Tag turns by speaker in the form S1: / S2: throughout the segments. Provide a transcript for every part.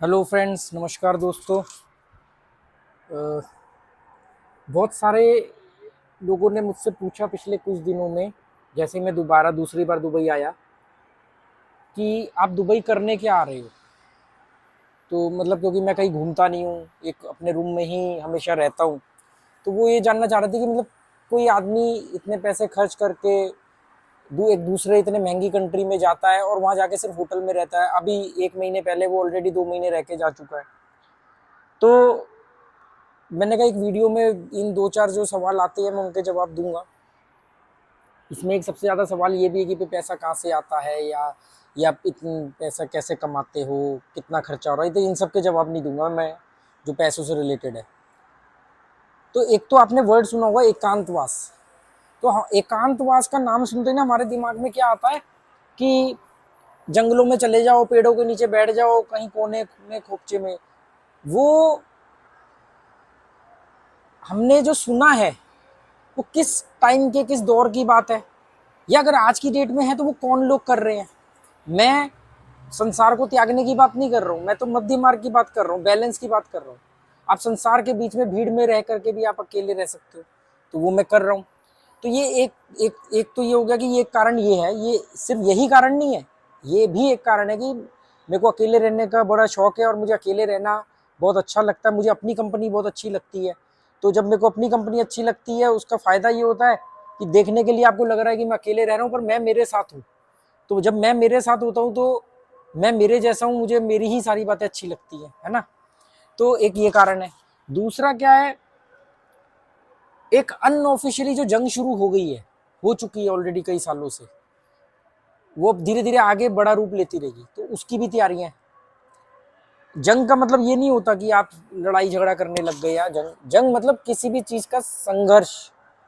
S1: Hello friends, नमस्कार दोस्तों। अ, बहुत सारे लोगों ने मुझसे पूछा पिछले कुछ दिनों में, जैसे मैं दोबारा दूसरी बार दुबई आया, कि आप दुबई करने क्या आ रहे हो। तो मतलब क्योंकि मैं कहीं घूमता नहीं हूँ, एक अपने रूम में ही हमेशा रहता हूँ, तो वो ये जानना चाह रहे थे कि मतलब कोई आदमी इतने पैसे खर्च करके एक दूसरे इतने महंगी कंट्री में जाता है और वहाँ जाके सिर्फ होटल में रहता है। अभी 1 महीने पहले वो ऑलरेडी 2 महीने रह के जा चुका है। तो मैंने कहा एक वीडियो में इन दो चार जो सवाल आते हैं मैं उनके जवाब दूंगा। इसमें एक सबसे ज़्यादा सवाल ये भी है कि पैसा कहाँ से आता है, या इतना पैसा कैसे कमाते हो, कितना खर्चा हो रहा है। तो इन सब के जवाब नहीं दूंगा मैं, जो पैसों से रिलेटेड है। तो एक तो आपने वर्ड सुना होगा एकांतवास। तो हाँ, एकांतवास का नाम सुनते ही ना हमारे दिमाग में क्या आता है कि जंगलों में चले जाओ, पेड़ों के नीचे बैठ जाओ, कहीं कोने में खोपचे में। वो हमने जो सुना है वो किस टाइम के किस दौर की बात है, या अगर आज की डेट में है तो वो कौन लोग कर रहे हैं। मैं संसार को त्यागने की बात नहीं कर रहा हूँ, मैं तो मध्य मार्ग की बात कर रहा हूँ, बैलेंस की बात कर रहा हूँ। आप संसार के बीच में भीड़ में रह करके भी आप अकेले रह सकते हो, तो वो मैं कर रहा हूँ। तो ये एक तो ये हो गया कि ये कारण ये है। ये सिर्फ यही कारण नहीं है, ये भी एक कारण है कि मेरे को अकेले रहने का बड़ा शौक है और मुझे अकेले रहना बहुत अच्छा लगता है। मुझे अपनी कंपनी बहुत अच्छी लगती है। तो जब मेरे को अपनी कंपनी अच्छी लगती है, उसका फायदा ये होता है कि देखने के लिए आपको लग रहा है कि मैं अकेले रह रहा हूँ, पर मैं मेरे साथ हूँ। तो जब मैं मेरे साथ होता हूँ तो मैं मेरे जैसा हूँ, मुझे मेरी ही सारी बातें अच्छी लगती है ना। तो एक ये कारण है। दूसरा क्या है, एक अनऑफिशियली जो जंग शुरू हो गई है, हो चुकी है ऑलरेडी कई सालों से, वो अब धीरे धीरे आगे बड़ा रूप लेती रहेगी, तो उसकी भी तैयारियां हैं। जंग का मतलब ये नहीं होता कि आप लड़ाई झगड़ा करने लग गए, या जंग जंग मतलब किसी भी चीज का संघर्ष,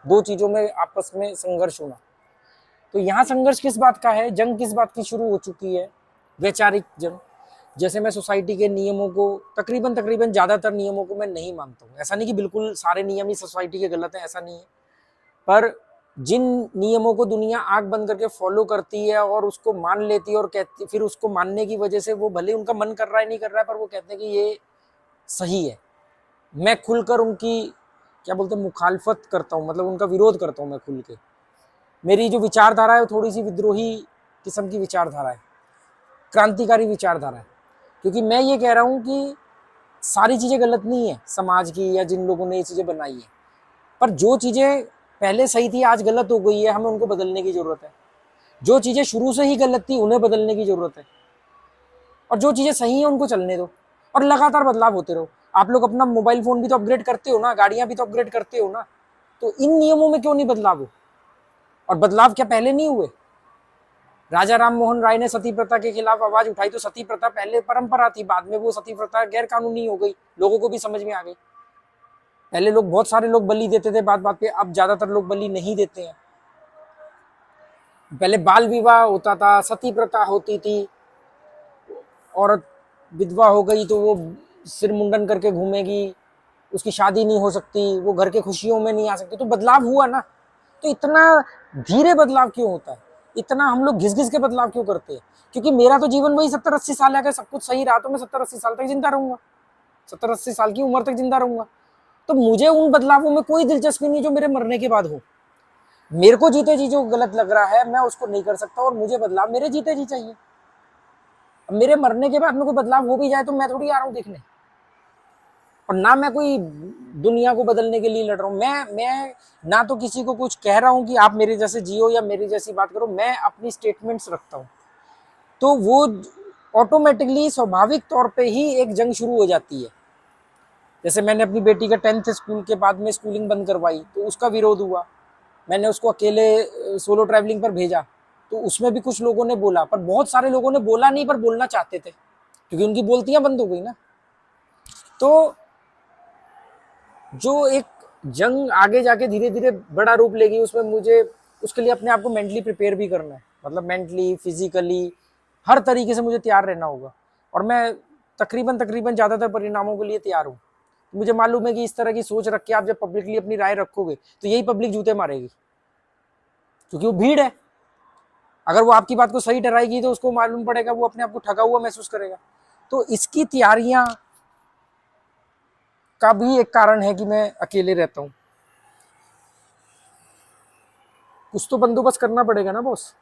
S1: दो चीजों में आपस में संघर्ष होना। तो यहाँ संघर्ष किस बात का है, जंग किस बात की शुरू हो चुकी है, वैचारिक जंग। जैसे मैं सोसाइटी के नियमों को, तकरीबन तकरीबन ज्यादातर नियमों को मैं नहीं मानता हूँ। ऐसा नहीं कि बिल्कुल सारे नियम ही सोसाइटी के गलत है, ऐसा नहीं है। पर जिन नियमों को दुनिया आंख बंद करके फॉलो करती है और उसको मान लेती है, और कहती फिर उसको मानने की वजह से वो भले उनका मन कर रहा है नहीं कर रहा है, पर वो कहते हैं कि ये सही है, मैं खुलकर उनकी क्या बोलते हैं मुखालफत करता हूँ, मतलब उनका विरोध करता हूँ मैं खुल के। मेरी जो विचारधारा है वो थोड़ी सी विद्रोही किस्म की विचारधारा है, क्रांतिकारी विचारधारा है। क्योंकि मैं ये कह रहा हूँ कि सारी चीज़ें गलत नहीं है समाज की, या जिन लोगों ने ये चीज़ें बनाई है, पर जो चीज़ें पहले सही थी आज गलत हो गई है, हमें उनको बदलने की ज़रूरत है। जो चीज़ें शुरू से ही गलत थी उन्हें बदलने की ज़रूरत है, और जो चीज़ें सही हैं उनको चलने दो, और लगातार बदलाव होते रहो। आप लोग अपना मोबाइल फ़ोन भी तो अपग्रेड करते हो ना, गाड़ियाँ भी तो अपग्रेड करते हो ना। तो इन नियमों में क्यों नहीं बदलाव हो? और बदलाव क्या पहले नहीं हुए? राजा राम मोहन राय ने सती प्रथा के खिलाफ आवाज उठाई, तो सती प्रथा पहले परंपरा थी, बाद में वो सती प्रथा गैर कानूनी हो गई, लोगों को भी समझ में आ गई। पहले लोग, बहुत सारे लोग बलि देते थे बात बात पे, अब ज्यादातर लोग बलि नहीं देते हैं। पहले बाल विवाह होता था, सती प्रथा होती थी, औरत विधवा हो गई तो वो सिर मुंडन करके घूमेगी, उसकी शादी नहीं हो सकती, वो घर के खुशियों में नहीं आ सकती। तो बदलाव हुआ ना। तो इतना धीरे बदलाव क्यों होता है, इतना हम लोग घिस घिस के बदलाव क्यों करते हैं? क्योंकि मेरा तो जीवन वही 70-80 साल है, अगर सब कुछ सही रहा तो मैं 70-80 साल तक जिंदा रहूंगा, 70-80 साल की उम्र तक जिंदा रहूंगा। तो मुझे उन बदलावों में कोई दिलचस्पी नहीं जो मेरे मरने के बाद हो। मेरे को जीते जी जो गलत लग रहा है मैं उसको नहीं कर सकता, और मुझे बदलाव मेरे जीते जी चाहिए। अब मेरे मरने के बाद में कोई बदलाव हो भी जाए तो मैं थोड़ी आ रहा हूँ देखने, और ना मैं कोई दुनिया को बदलने के लिए लड़ रहा हूँ। मैं ना तो किसी को कुछ कह रहा हूँ कि आप मेरे जैसे जियो या मेरी जैसी बात करो, मैं अपनी स्टेटमेंट्स रखता हूँ। तो वो ऑटोमेटिकली स्वाभाविक तौर पे ही एक जंग शुरू हो जाती है। जैसे मैंने अपनी बेटी का 10th स्कूल के बाद में स्कूलिंग बंद करवाई, तो उसका विरोध हुआ। मैंने उसको अकेले सोलो ट्रैवलिंग पर भेजा, तो उसमें भी कुछ लोगों ने बोला, पर बहुत सारे लोगों ने बोला नहीं, पर बोलना चाहते थे, क्योंकि उनकी बोलतियां बंद हो गई ना। तो जो एक जंग आगे जाके धीरे धीरे बड़ा रूप लेगी, उसमें मुझे उसके लिए अपने आप को मेंटली प्रिपेयर भी करना है, मतलब मेंटली फिजिकली हर तरीके से मुझे तैयार रहना होगा। और मैं तकरीबन तकरीबन ज़्यादातर परिणामों के लिए तैयार हूँ। मुझे मालूम है कि इस तरह की सोच रख के आप जब पब्लिकली अपनी राय रखोगे तो यही पब्लिक जूते मारेगी, क्योंकि वो भीड़ है। अगर वो आपकी बात को सही ठहराएगी तो उसको मालूम पड़ेगा, वो अपने आप को ठगा हुआ महसूस करेगा। तो इसकी तैयारियां का भी एक कारण है कि मैं अकेले रहता हूं। कुछ तो बंदोबस्त करना पड़ेगा ना बॉस।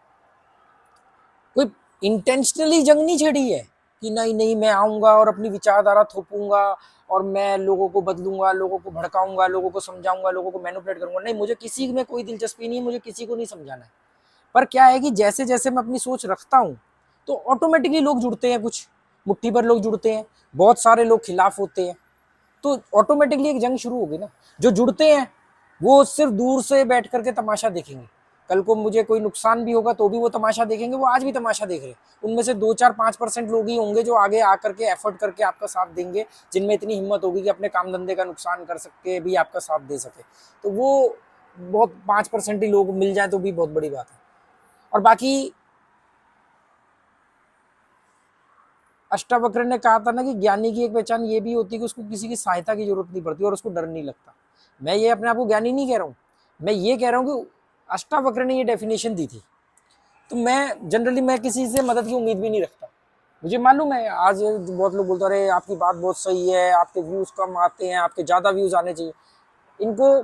S1: कोई इंटेंशनली जंग नहीं छेड़ी है कि नहीं नहीं मैं आऊंगा और अपनी विचारधारा थोपूंगा और मैं लोगों को बदलूंगा, लोगों को भड़काऊंगा, लोगों को समझाऊंगा, लोगों को मैनिपुलेट करूंगा। नहीं, मुझे किसी में कोई दिलचस्पी नहीं है, मुझे किसी को नहीं समझाना है। पर क्या है कि जैसे जैसे मैं अपनी सोच रखता हूं तो ऑटोमेटिकली लोग जुड़ते हैं, कुछ मुट्ठी भर लोग जुड़ते हैं, बहुत सारे लोग खिलाफ होते हैं, तो ऑटोमेटिकली एक जंग शुरू होगी ना। जो जुड़ते हैं वो सिर्फ दूर से बैठ करके तमाशा देखेंगे, कल को मुझे कोई नुकसान भी होगा तो भी वो तमाशा देखेंगे, वो आज भी तमाशा देख रहे हैं। उनमें से 2-4-5% लोग ही होंगे जो आगे आकर के एफर्ट करके आपका साथ देंगे, जिनमें इतनी हिम्मत होगी कि अपने काम धंधे का नुकसान कर सके भी आपका साथ दे सके। तो वो बहुत 5% ही लोग मिल जाए तो भी बहुत बड़ी बात है। और बाकी अष्टावक्र ने कहा था ना कि ज्ञानी की एक पहचान ये भी होती है कि उसको किसी की सहायता की जरूरत नहीं पड़ती और उसको डर नहीं लगता। मैं ये अपने आप को ज्ञानी नहीं कह रहा हूँ, मैं ये कह रहा हूँ कि अष्टावक्र ने ये डेफिनेशन दी थी। तो मैं जनरली मैं किसी से मदद की उम्मीद भी नहीं रखता। मुझे मालूम है आज बहुत लोग बोलते रहे आपकी बात बहुत सही है, आपके व्यूज कम आते हैं, आपके ज्यादा व्यूज आने चाहिए। इनको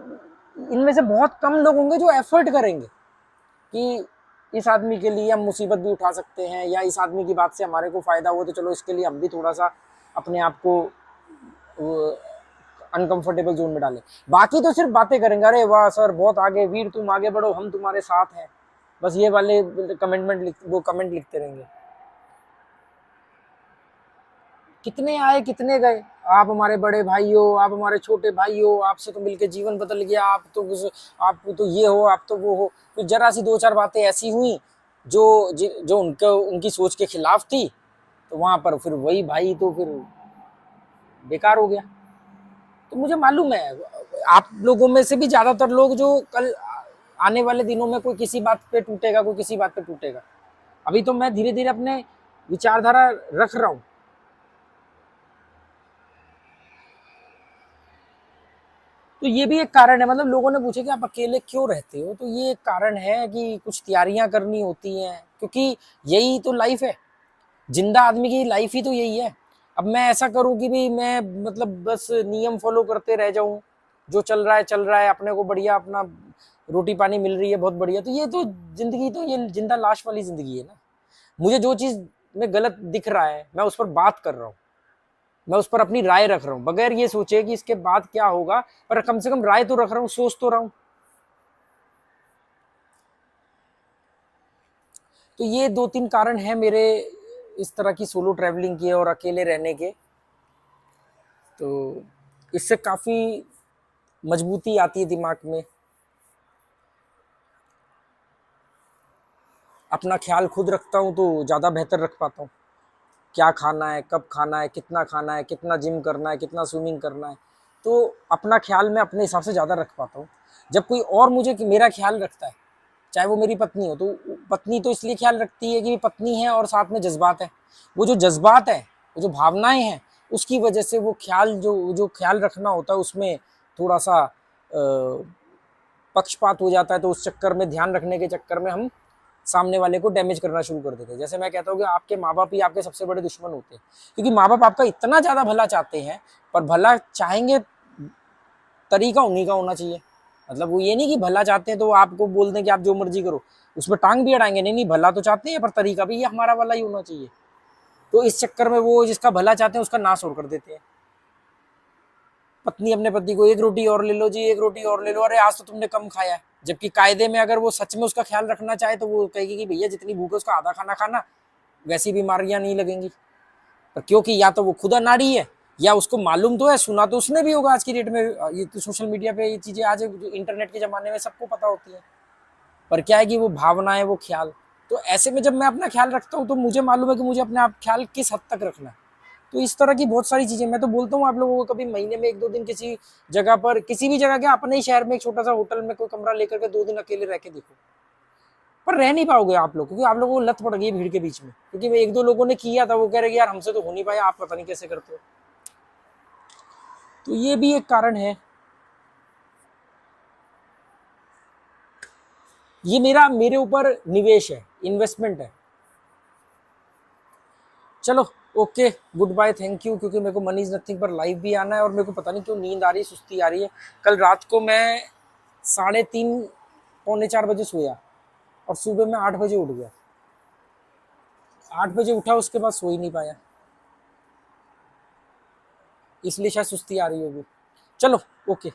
S1: इनमें से बहुत कम लोग होंगे जो एफर्ट करेंगे कि इस आदमी के लिए हम मुसीबत भी उठा सकते हैं या इस आदमी की बात से हमारे को फायदा हो तो चलो इसके लिए हम भी थोड़ा सा अपने आप को अनकंफर्टेबल जोन में डालें। बाकी तो सिर्फ बातें करेंगे, अरे वाह सर बहुत आगे, वीर तुम आगे बढ़ो, हम तुम्हारे साथ हैं, बस ये वाले कमेंट लिखते रहेंगे। कितने आए कितने गए, आप हमारे बड़े भाई हो, आप हमारे छोटे भाई हो, आपसे तो मिलके जीवन बदल गया, आप तो ये हो, आप तो वो हो। तो जरा सी 2-4 बातें ऐसी हुई जो जो उनकी सोच के खिलाफ थी, तो वहां पर फिर वही भाई तो फिर बेकार हो गया। तो मुझे मालूम है आप लोगों में से भी ज्यादातर लोग जो कल आने वाले दिनों में कोई किसी बात पे टूटेगा, कोई किसी बात पे टूटेगा। अभी तो मैं धीरे धीरे अपने विचारधारा रख रहा हूं। तो ये भी एक कारण है, मतलब लोगों ने पूछा कि आप अकेले क्यों रहते हो, तो ये एक कारण है कि कुछ तैयारियां करनी होती हैं, क्योंकि यही तो लाइफ है, जिंदा आदमी की लाइफ ही तो यही है। अब मैं ऐसा करूं कि भी मैं मतलब बस नियम फॉलो करते रह जाऊं, जो चल रहा है चल रहा है, अपने को बढ़िया अपना रोटी पानी मिल रही है बहुत बढ़िया, तो ये तो जिंदगी तो ये जिंदा लाश वाली जिंदगी है ना। मुझे जो चीज में गलत दिख रहा है मैं उस पर बात कर रहा हूँ, मैं उस पर अपनी राय रख रहा हूँ, बगैर ये सोचे कि इसके बाद क्या होगा, पर कम से कम राय तो रख रहा हूँ, सोच तो रहा हूँ। तो ये 2-3 कारण हैं मेरे इस तरह की सोलो ट्रैवलिंग के और अकेले रहने के। तो इससे काफी मजबूती आती है दिमाग में, अपना ख्याल खुद रखता हूँ तो ज़्यादा बेहतर रख पाता हूँ। क्या खाना है, कब खाना है, कितना जिम करना है, कितना स्विमिंग करना है, तो अपना ख्याल मैं अपने हिसाब से ज़्यादा रख पाता हूँ। जब कोई और मुझे मेरा ख्याल रखता है, चाहे वो मेरी पत्नी हो, तो पत्नी तो इसलिए ख्याल रखती है कि पत्नी है और साथ में जज्बात है। वो जो जज्बात है, वो जो भावनाएं हैं, उसकी वजह से वो ख्याल जो जो ख्याल रखना होता है उसमें थोड़ा सा पक्षपात हो जाता है। तो उस चक्कर में, ध्यान रखने के चक्कर में हम सामने वाले को डैमेज करना शुरू कर देते हैं। जैसे मैं कहता हूँ कि आपके माँ बाप ही आपके सबसे बड़े दुश्मन होते हैं, क्योंकि माँ बाप आपका इतना ज्यादा भला चाहते हैं, पर भला चाहेंगे तरीका उन्हीं का होना चाहिए। मतलब वो ये नहीं कि भला चाहते हैं तो आपको बोल दें कि आप जो मर्जी करो, उसमें टांग भी अड़ाएंगे, नहीं नहीं भला तो चाहते हैं पर तरीका भी ये हमारा वाला ही होना चाहिए। तो इस चक्कर में वो जिसका भला चाहते हैं उसका नाश और कर देते हैं। पत्नी अपने पति को, एक रोटी और ले लो जी, एक रोटी और ले लो, अरे आज तो तुमने कम खाया है। जबकि कायदे में अगर वो सच में उसका ख्याल रखना चाहे तो वो कहेगी कि भैया जितनी भूख है उसका आधा खाना खाना, वैसी बीमारियां नहीं लगेंगी। पर क्योंकि या तो वो खुद अनाड़ी है, या उसको मालूम तो है, सुना तो उसने भी होगा। आज की डेट में ये तो सोशल मीडिया पे ये चीजें, आज इंटरनेट के जमाने में सबको पता होती है। पर क्या है कि वो भावना है, वो ख्याल। तो ऐसे में जब मैं अपना ख्याल रखता हूँ तो मुझे मालूम है कि मुझे अपने आप ख्याल किस हद तक रखना है। तो इस तरह की बहुत सारी चीजें मैं तो बोलता हूँ आप लोगों को, कभी महीने में 1-2 दिन किसी जगह पर, किसी भी जगह के, अपने ही शहर में एक छोटा सा होटल में कोई कमरा लेकर के 2 दिन अकेले रह के देखो। पर रह नहीं पाओगे आप लोग, क्योंकि आप लोगों को लत पड़ गई भीड़ के बीच में। क्योंकि मैं 1-2 लोगों ने किया था, वो कह रहे यार हमसे तो हो नहीं पाया, आप पता नहीं कैसे करते हो। तो ये भी एक कारण है। ये मेरे ऊपर निवेश है, इन्वेस्टमेंट है। चलो okay, goodbye, thank you, क्योंकि मेरे को मनी इज नथिंग पर लाइव भी आना है और मेरे को पता नहीं क्यों नींद आ रही है, सुस्ती आ रही है। कल रात को मैं 3:30 पौने 4 बजे सोया और सुबह में 8 बजे उठ गया। 8 बजे उठा, उसके बाद सो ही नहीं पाया, इसलिए शायद सुस्ती आ रही होगी। चलो ओके।